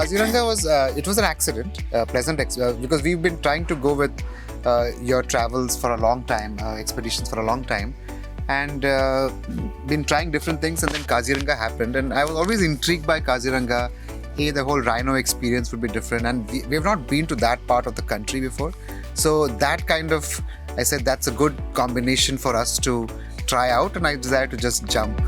Kaziranga was it was an accident, because we've been trying to go with your travels for a long time, expeditions for a long time, and been trying different things, and then Kaziranga happened, and I was always intrigued by Kaziranga. Hey, the whole rhino experience would be different, and we have not been to that part of the country before, so that kind of, I said that's a good combination for us to try out, and I decided to just jump.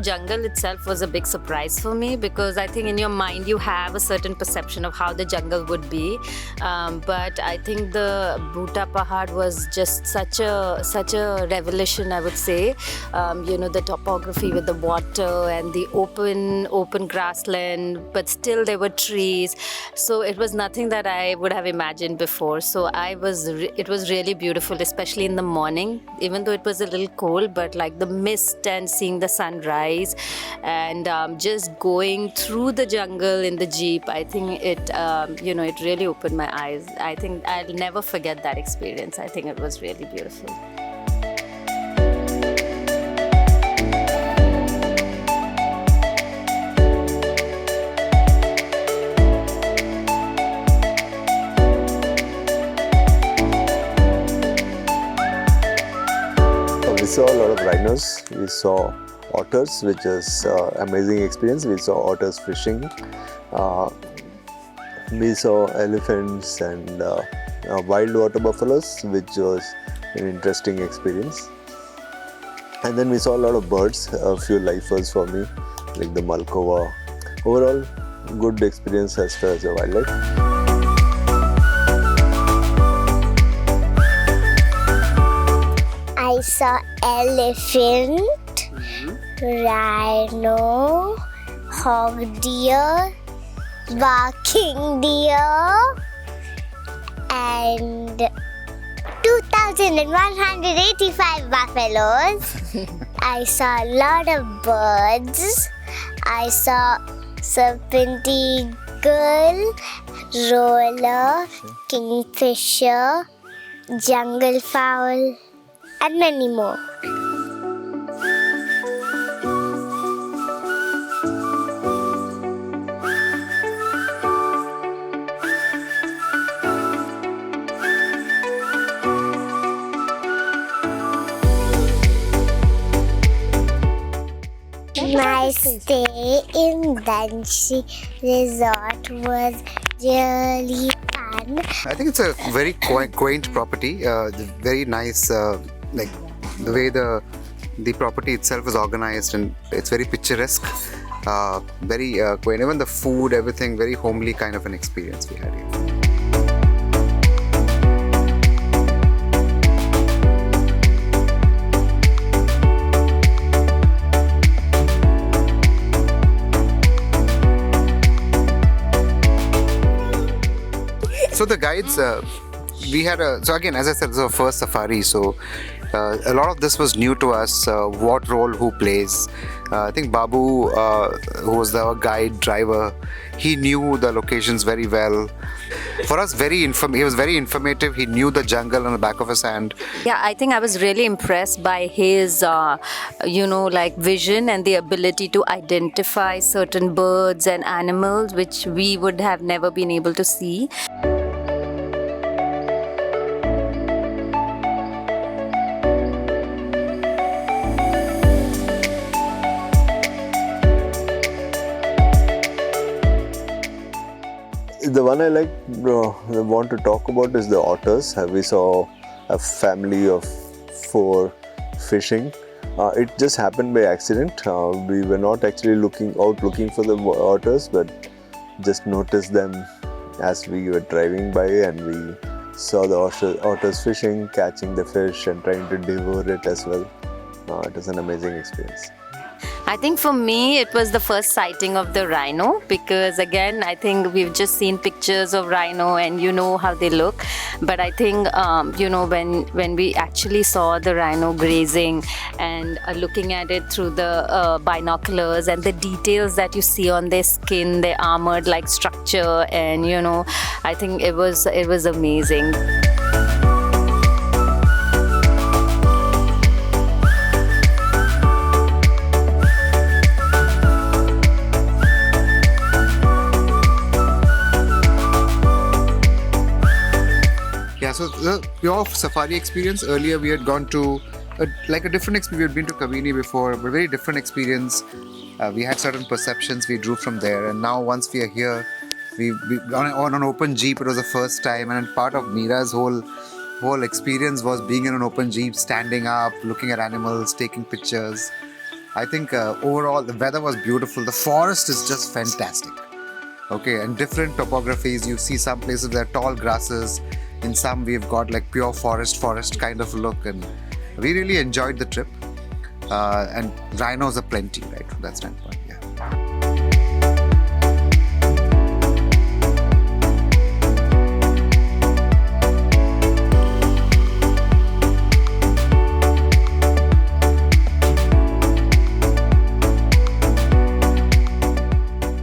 Jungle itself was a big surprise for me, because I think in your mind you have a certain perception of how the jungle would be, but I think the Bhuta Pahad was just such a revelation, I would say. The topography with the water and the open grassland, but still there were trees, so it was nothing that I would have imagined before. So it was really beautiful, especially in the morning, even though it was a little cold, but like the mist and seeing the sunrise and just going through the jungle in the jeep, I think it really opened my eyes. I think I'll never forget that experience. I think it was really beautiful. We saw a lot of rhinos. We saw otters, which is amazing experience. We saw otters fishing. We saw elephants and wild water buffaloes, which was an interesting experience. And then we saw a lot of birds, a few lifers for me, like the Malkova. Overall, good experience as far as the wildlife. I saw elephant, rhino, hog deer, barking deer, and 2,185 buffaloes. I saw a lot of birds. I saw serpent eagle, roller, kingfisher, jungle fowl, and many more. My stay in Danshi Resort was really fun. I think it's a very quaint property, very nice, like the way the property itself is organized, and it's very picturesque, very quaint. Even the food, everything, very homely kind of an experience we had here. So the guides, we had so again, as I said, this is our first safari, so a lot of this was new to us, what role who plays. I think Babu, who was our guide driver, he knew the locations very well. For us, he was very informative. He knew the jungle on the back of his hand. Yeah, I think I was really impressed by his, vision and the ability to identify certain birds and animals which we would have never been able to see. The one I want to talk about is the otters. We saw a family of 4 fishing. It just happened by accident. We were not actually looking for the otters, but just noticed them as we were driving by, and we saw the otters fishing, catching the fish and trying to devour it as well. It was an amazing experience. I think for me, it was the first sighting of the rhino because, again, I think we've just seen pictures of rhino and you know how they look. But I think, when we actually saw the rhino grazing and looking at it through the binoculars and the details that you see on their skin, their armored like structure, and I think it was amazing. Yeah, so your safari experience earlier, we had gone to a different experience. We had been to Kabini before, but a very different experience. We had certain perceptions we drew from there, and now once we are here, we on an open jeep. It was the first time, and part of Mira's whole experience was being in an open jeep, standing up, looking at animals, taking pictures. I think overall the weather was beautiful. The forest is just fantastic. Okay, and different topographies. You see some places there are tall grasses. In some we've got like pure forest kind of look, and we really enjoyed the trip. And rhinos are plenty, right, from that standpoint. Yeah.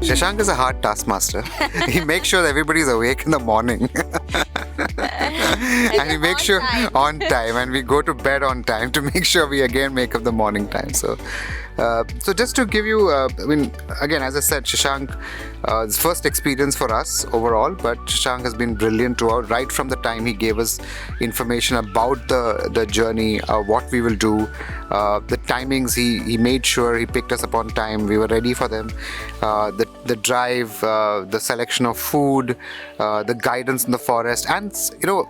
Shashank is a hard taskmaster. He makes sure that everybody's awake in the morning. And we make sure on time, and we go to bed on time to make sure we again make up the morning time. So just to give you, again, as I said, Shashank, it's first experience for us overall, but Shashank has been brilliant throughout, right from the time he gave us information about the journey, what we will do, the timings. He made sure he picked us up on time. We were ready for them. The drive, the selection of food, the guidance in the forest, and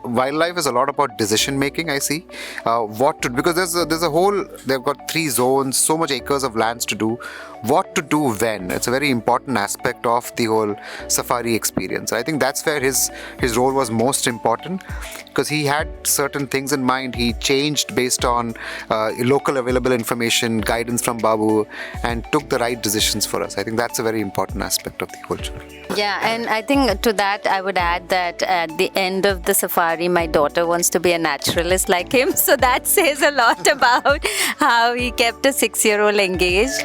wildlife is a lot about decision making. I see because there's a whole. They've got 3 zones, so much acres of lands to do. What to do when? It's a very important aspect of the whole safari experience. I think that's where his role was most important, because he had certain things in mind. He changed based on local available information, guidance from Babu, and took the right decisions for us. I think that's a very important aspect of the whole journey. Yeah, and I think to that I would add that at the end of the safari, my daughter wants to be a naturalist like him. So that says a lot about how he kept a 6-year-old engaged.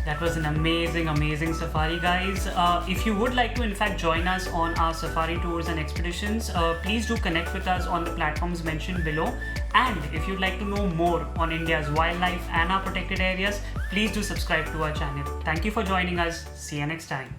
That was an amazing safari, guys. If you would like to in fact join us on our safari tours and expeditions, please do connect with us on the platforms mentioned below. And if you'd like to know more on India's wildlife and our protected areas, please do subscribe to our channel. Thank you for joining us. See you next time.